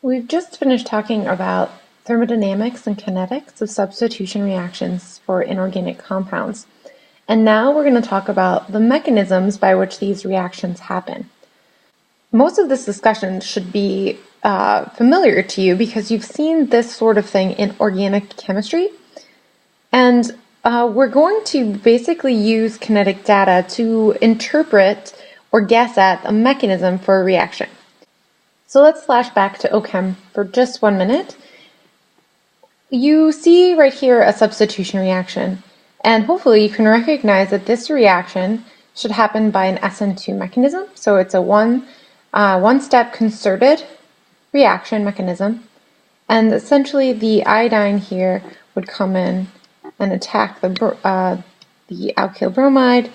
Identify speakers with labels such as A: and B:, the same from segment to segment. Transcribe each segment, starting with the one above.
A: We've just finished talking about thermodynamics and kinetics of substitution reactions for inorganic compounds. And now we're going to talk about the mechanisms by which these reactions happen. Most of this discussion should be familiar to you because you've seen this sort of thing in organic chemistry. And we're going to basically use kinetic data to interpret or guess at a mechanism for a reaction. So let's flash back to OChem for just 1 minute. You see right here a substitution reaction, and hopefully you can recognize that this reaction should happen by an SN2 mechanism. So it's a one-step concerted reaction mechanism, and essentially the iodine here would come in and attack the alkyl bromide.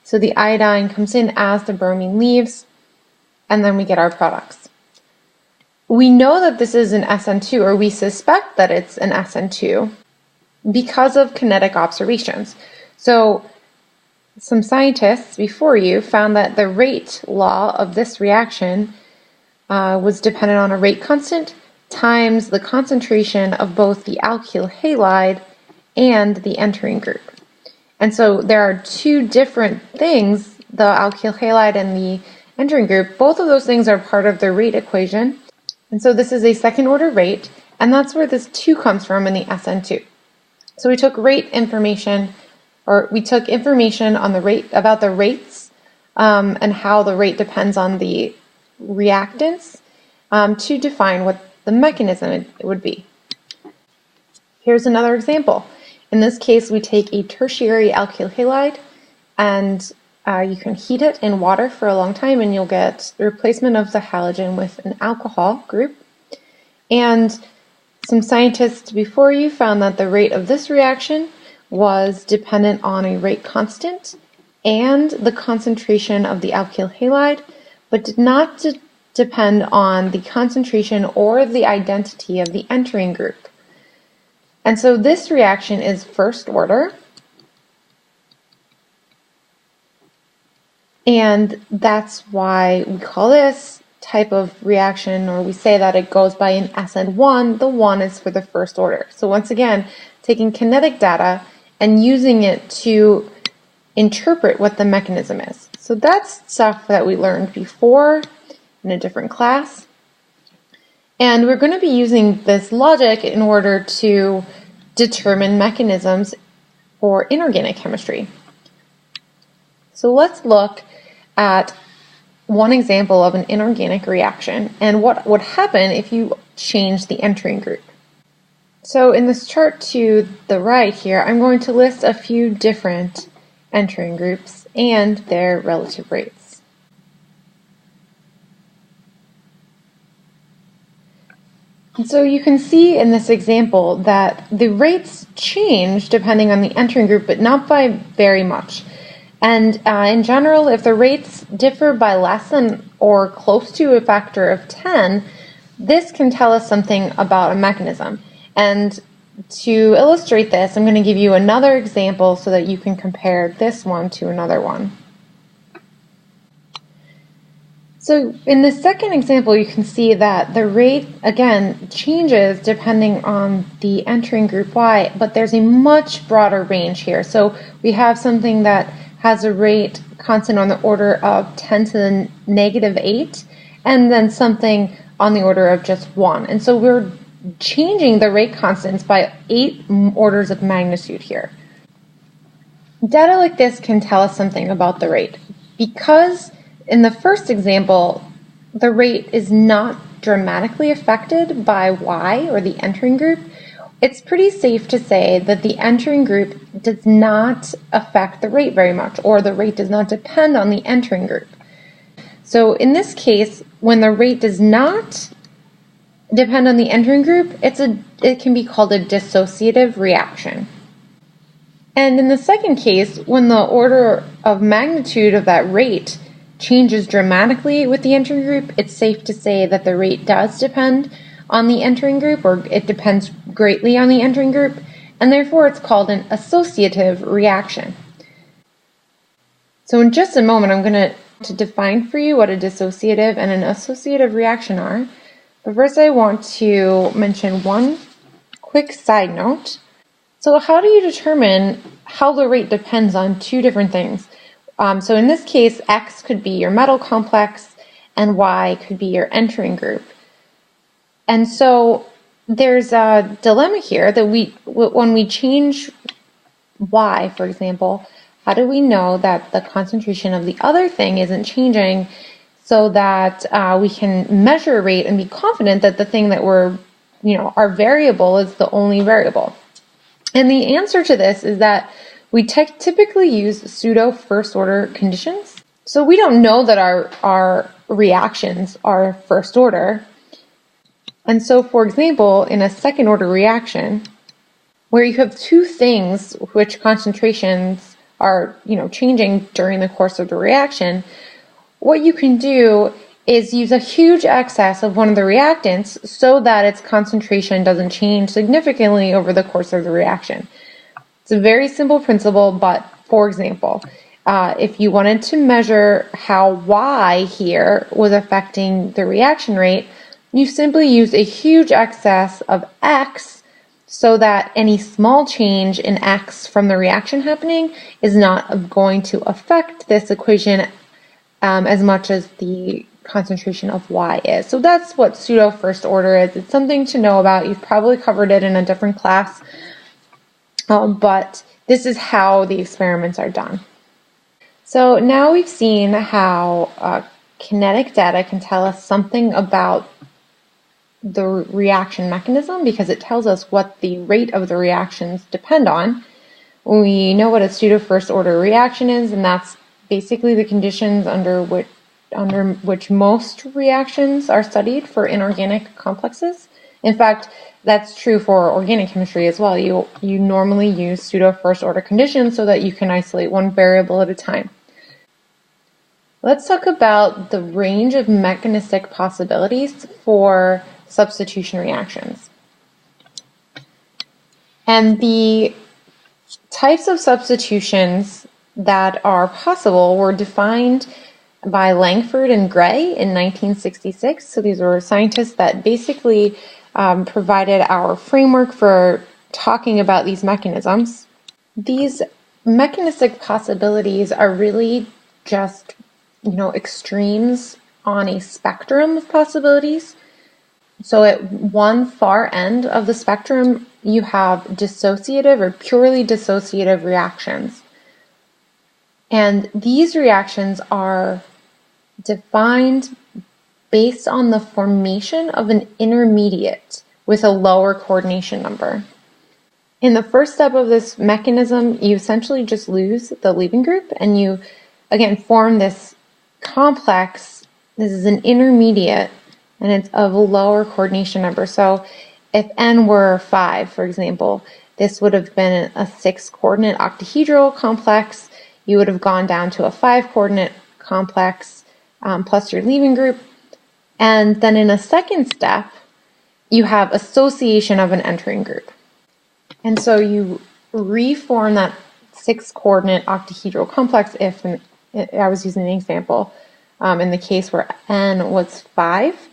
A: So the iodine comes in as the bromine leaves, and then we get our products. We know that this is an SN2, or we suspect that it's an SN2 because of kinetic observations. So some scientists before you found that the rate law of this reaction was dependent on a rate constant times the concentration of both the alkyl halide and the entering group. And so there are two different things, the alkyl halide and the entering group. Both of those things are part of the rate equation. And so this is a second order rate, and that's where this 2 comes from in the SN2. So we took rate information, or we took information on the rate, about the rates and how the rate depends on the reactants to define what the mechanism it would be. Here's another example. In this case, we take a tertiary alkyl halide, and you can heat it in water for a long time and you'll get the replacement of the halogen with an alcohol group. And some scientists before you found that the rate of this reaction was dependent on a rate constant and the concentration of the alkyl halide, but did not depend on the concentration or the identity of the entering group. And so this reaction is first order. And that's why we call this type of reaction, or we say that it goes by an SN1. The 1 is for the first order. So once again, taking kinetic data and using it to interpret what the mechanism is. So that's stuff that we learned before in a different class. And we're going to be using this logic in order to determine mechanisms for inorganic chemistry. So let's look at one example of an inorganic reaction and what would happen if you change the entering group. So in this chart to the right here, I'm going to list a few different entering groups and their relative rates. And so you can see in this example that the rates change depending on the entering group, but not by very much. And in general, if the rates differ by less than or close to a factor of 10, this can tell us something about a mechanism. And to illustrate this, I'm going to give you another example so that you can compare this one to another one. So in the second example, you can see that the rate, again, changes depending on the entering group Y, but there's a much broader range here. So we have something that has a rate constant on the order of 10 to the negative 8, and then something on the order of just 1. And so we're changing the rate constants by 8 orders of magnitude here. Data like this can tell us something about the rate. Because in the first example, the rate is not dramatically affected by Y, or the entering group, it's pretty safe to say that the entering group does not affect the rate very much, or the rate does not depend on the entering group. So in this case, when the rate does not depend on the entering group, it can be called a dissociative reaction. And in the second case, when the order of magnitude of that rate changes dramatically with the entering group, it's safe to say that the rate does depend on the entering group, or it depends greatly on the entering group, and therefore it's called an associative reaction. So in just a moment, I'm going to define for you what a dissociative and an associative reaction are, But first I want to mention one quick side note. So how do you determine how the rate depends on two different things? So in this case, X could be your metal complex and Y could be your entering group. And so there's a dilemma here that when we change Y, for example, how do we know that the concentration of the other thing isn't changing so that we can measure rate and be confident that the thing that our variable is the only variable? And the answer to this is that we typically use pseudo first order conditions. So we don't know that our reactions are first order. And so, for example, in a second order reaction, where you have two things which concentrations are, changing during the course of the reaction, what you can do is use a huge excess of one of the reactants so that its concentration doesn't change significantly over the course of the reaction. It's a very simple principle, but for example, if you wanted to measure how Y here was affecting the reaction rate, you simply use a huge excess of X so that any small change in X from the reaction happening is not going to affect this equation as much as the concentration of Y is. So that's what pseudo first order is. It's something to know about. You've probably covered it in a different class, but this is how the experiments are done. So now we've seen how kinetic data can tell us something about the reaction mechanism because it tells us what the rate of the reactions depend on. We know what a pseudo first order reaction is, and that's basically the conditions under which most reactions are studied for inorganic complexes. In fact, that's true for organic chemistry as well. You normally use pseudo first order conditions so that you can isolate one variable at a time. Let's talk about the range of mechanistic possibilities for substitution reactions. And the types of substitutions that are possible were defined by Langford and Gray in 1966. So these were scientists that basically provided our framework for talking about these mechanisms. These mechanistic possibilities are really just, extremes on a spectrum of possibilities. So at one far end of the spectrum, you have dissociative or purely dissociative reactions. And these reactions are defined based on the formation of an intermediate with a lower coordination number. In the first step of this mechanism, you essentially just lose the leaving group and you, again, form this complex. This is an intermediate and it's of a lower coordination number. So if n were 5, for example, this would have been a 6-coordinate octahedral complex. You would have gone down to a 5-coordinate complex plus your leaving group. And then in a second step, you have association of an entering group. And so you reform that 6-coordinate octahedral complex if, I was using an example, in the case where n was 5.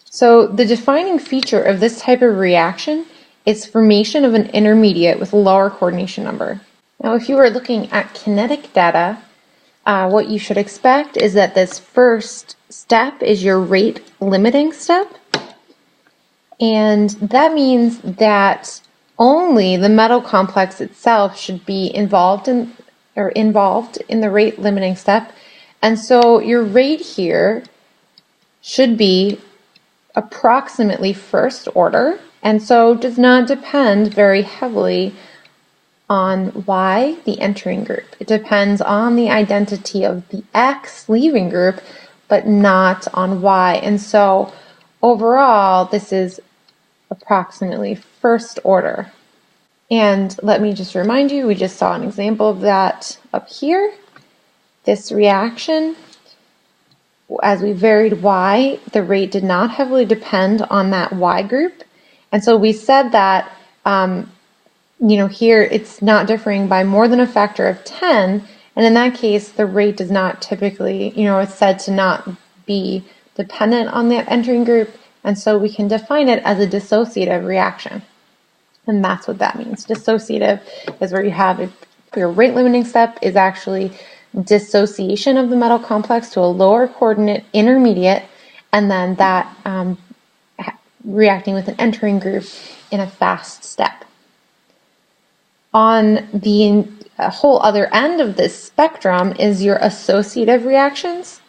A: So the defining feature of this type of reaction is formation of an intermediate with a lower coordination number. Now, if you were looking at kinetic data, what you should expect is that this first step is your rate limiting step. And that means that only the metal complex itself should be involved in the rate limiting step. And so your rate here should be approximately first order, and so does not depend very heavily on Y, the entering group. It depends on the identity of the X leaving group, but not on Y. And so overall, this is approximately first order. And let me just remind you, we just saw an example of that up here. This reaction, as we varied Y, the rate did not heavily depend on that Y group. And so we said that, here it's not differing by more than a factor of 10. And in that case, the rate does not typically, it's said to not be dependent on the entering group, and so we can define it as a dissociative reaction. And that's what that means. Dissociative is where you have your rate limiting step is actually dissociation of the metal complex to a lower coordinate intermediate, and then that reacting with an entering group in a fast step. On the whole other end of this spectrum is your associative reactions,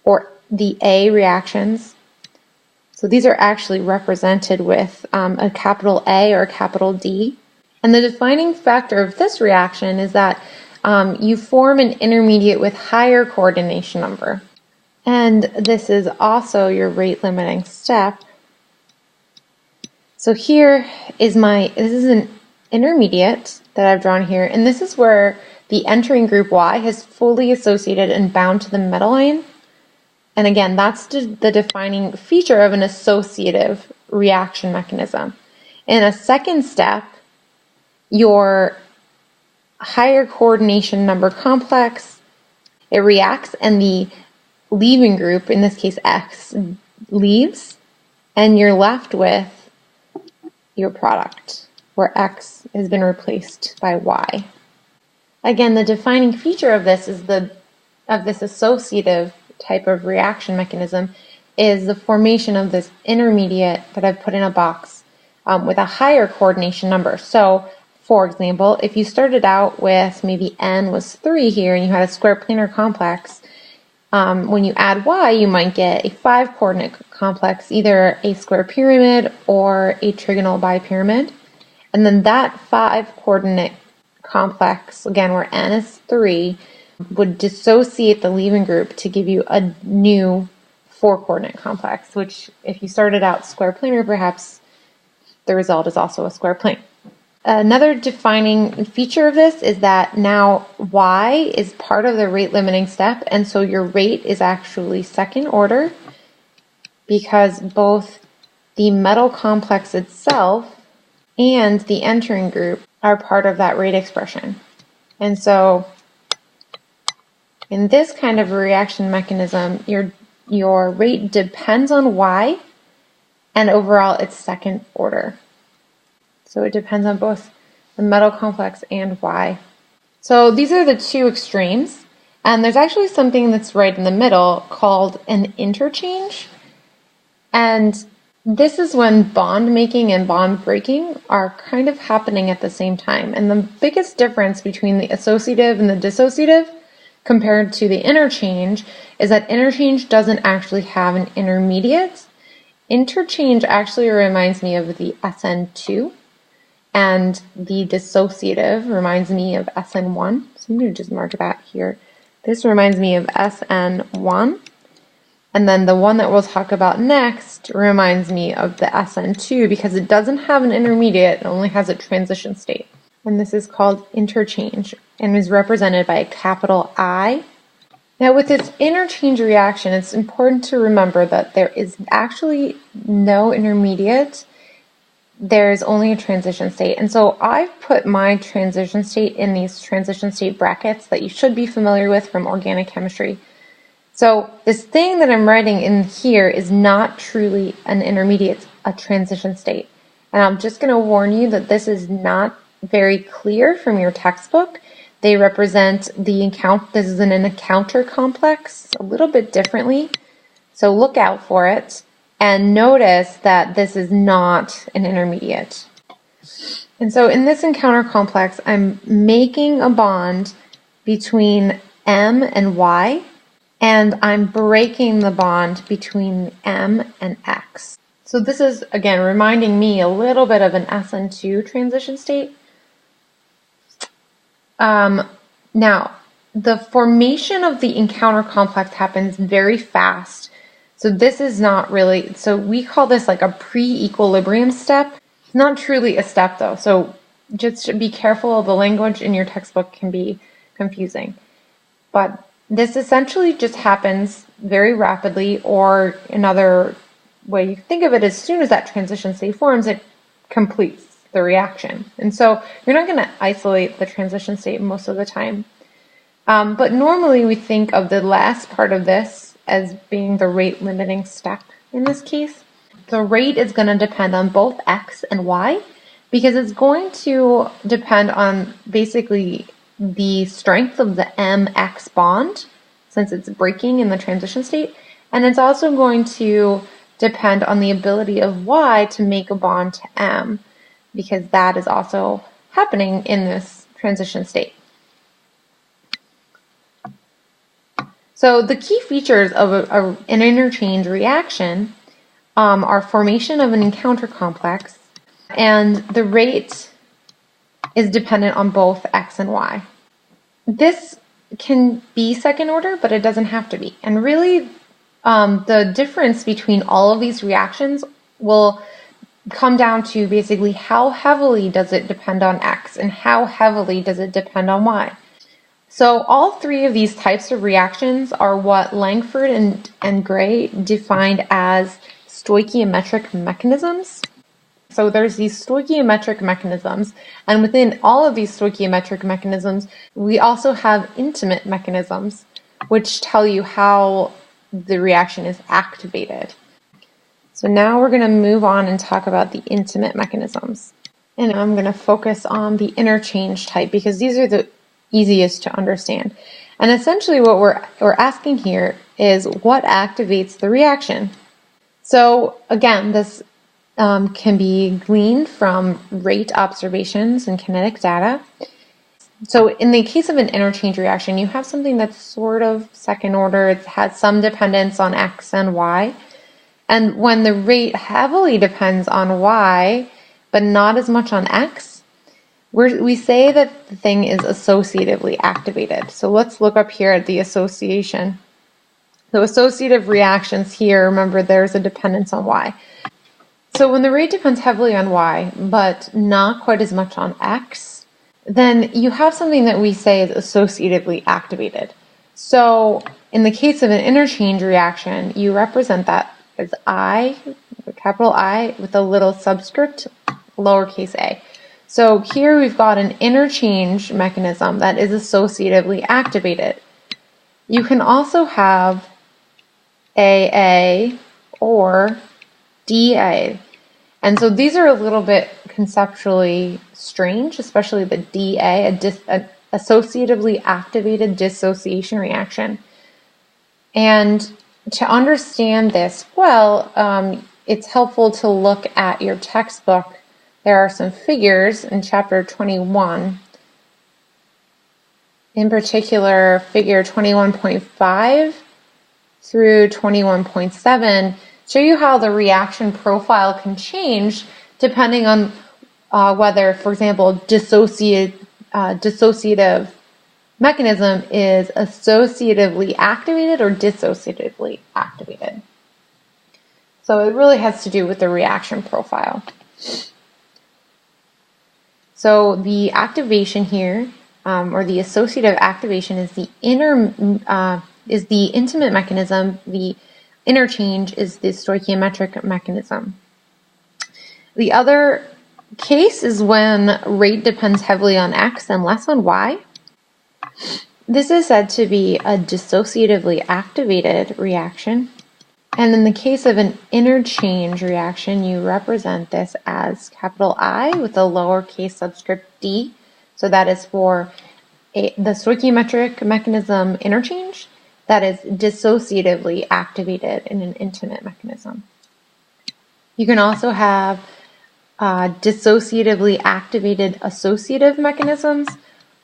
A: or the A reactions. So these are actually represented with a capital A or a capital D. And the defining factor of this reaction is that you form an intermediate with higher coordination number. And this is also your rate limiting step. So here is this is an intermediate that I've drawn here, and this is where the entering group Y has fully associated and bound to the metal ion. And again, that's the defining feature of an associative reaction mechanism. In a second step, your higher coordination number complex, it reacts and the leaving group, in this case X, leaves, and you're left with your product, where X has been replaced by Y. Again, the defining feature of this is this associative type of reaction mechanism is the formation of this intermediate that I've put in a box with a higher coordination number. So, for example, if you started out with maybe N was 3 here and you had a square planar complex, when you add Y, you might get a 5 coordinate complex, either a square pyramid or a trigonal bipyramid. And then that 5 coordinate complex, again where N is 3, would dissociate the leaving group to give you a new 4 coordinate complex, which if you started out square planar, perhaps the result is also a square plane. Another defining feature of this is that now Y is part of the rate limiting step, and so your rate is actually second order because both the metal complex itself and the entering group are part of that rate expression. And so in this kind of a reaction mechanism, your rate depends on Y, and overall it's second order. So it depends on both the metal complex and Y. So these are the two extremes, and there's actually something that's right in the middle called an interchange. And this is when bond making and bond breaking are kind of happening at the same time. And the biggest difference between the associative and the dissociative compared to the interchange is that interchange doesn't actually have an intermediate. Interchange actually reminds me of the SN2, and the dissociative reminds me of SN1. So I'm going to just mark that here. This reminds me of SN1. And then the one that we'll talk about next reminds me of the SN2 because it doesn't have an intermediate, it only has a transition state. And this is called interchange and is represented by a capital I. Now with this interchange reaction, it's important to remember that there is actually no intermediate. There's only a transition state. And so I've put my transition state in these transition state brackets that you should be familiar with from organic chemistry. So this thing that I'm writing in here is not truly an intermediate, a transition state. And I'm just going to warn you that this is not very clear from your textbook. They represent this is an encounter complex a little bit differently. So look out for it. And notice that this is not an intermediate. And so in this encounter complex, I'm making a bond between M and Y, and I'm breaking the bond between M and X. So this is, again, reminding me a little bit of an SN2 transition state. Now, the formation of the encounter complex happens very fast. So this is not really, so we call this like a pre-equilibrium step. It's not truly a step though, so just be careful, the language in your textbook can be confusing. But this essentially just happens very rapidly, or another way you think of it, as soon as that transition state forms, it completes the reaction. And so you're not going to isolate the transition state most of the time. But normally we think of the last part of this as being the rate limiting step in this case. The rate is going to depend on both x and y because it's going to depend on basically the strength of the mx bond since it's breaking in the transition state, and it's also going to depend on the ability of y to make a bond to m because that is also happening in this transition state. So the key features of an interchange reaction are formation of an encounter complex, and the rate is dependent on both x and y. This can be second order, but it doesn't have to be. And really, the difference between all of these reactions will come down to basically how heavily does it depend on x and how heavily does it depend on y. So all three of these types of reactions are what Langford and Gray defined as stoichiometric mechanisms. So there's these stoichiometric mechanisms, and within all of these stoichiometric mechanisms, we also have intimate mechanisms, which tell you how the reaction is activated. So now we're going to move on and talk about the intimate mechanisms. And I'm going to focus on the interchange type because these are the easiest to understand. And essentially what we're asking here is what activates the reaction. So again, this can be gleaned from rate observations and kinetic data. So in the case of an interchange reaction, you have something that's sort of second order. It has some dependence on x and y. And when the rate heavily depends on y, but not as much on x, we say that the thing is associatively activated. So let's look up here at the association. So associative reactions here, remember there's a dependence on y. So when the rate depends heavily on y, but not quite as much on x, then you have something that we say is associatively activated. So in the case of an interchange reaction, you represent that as I, capital I, with a little subscript, lowercase a. So here we've got an interchange mechanism that is associatively activated. You can also have AA or DA. And so these are a little bit conceptually strange, especially the DA, a associatively activated dissociation reaction. And to understand this well, it's helpful to look at your textbook. There are some figures in chapter 21. In particular, figure 21.5 through 21.7 show you how the reaction profile can change depending on whether, for example, dissociative mechanism is associatively activated or dissociatively activated. So it really has to do with the reaction profile. So the activation here, or the associative activation, is the intimate mechanism. The interchange is the stoichiometric mechanism. The other case is when rate depends heavily on x and less on y. This is said to be a dissociatively activated reaction. And in the case of an interchange reaction, you represent this as capital I with a lowercase subscript d. So that is for the stoichiometric mechanism interchange that is dissociatively activated in an intimate mechanism. You can also have dissociatively activated associative mechanisms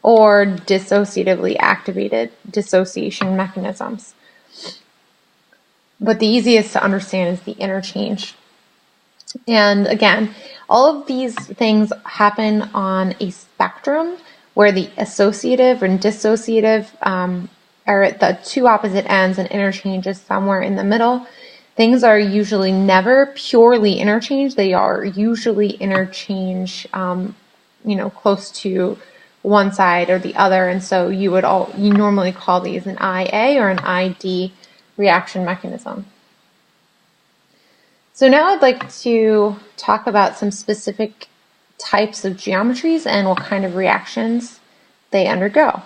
A: or dissociatively activated dissociation mechanisms. But the easiest to understand is the interchange. And again, all of these things happen on a spectrum where the associative and dissociative are at the two opposite ends and interchange is somewhere in the middle. Things are usually never purely interchange. They are usually interchange, close to one side or the other. And so you normally call these an IA or an ID reaction mechanism. So now I'd like to talk about some specific types of geometries and what kind of reactions they undergo.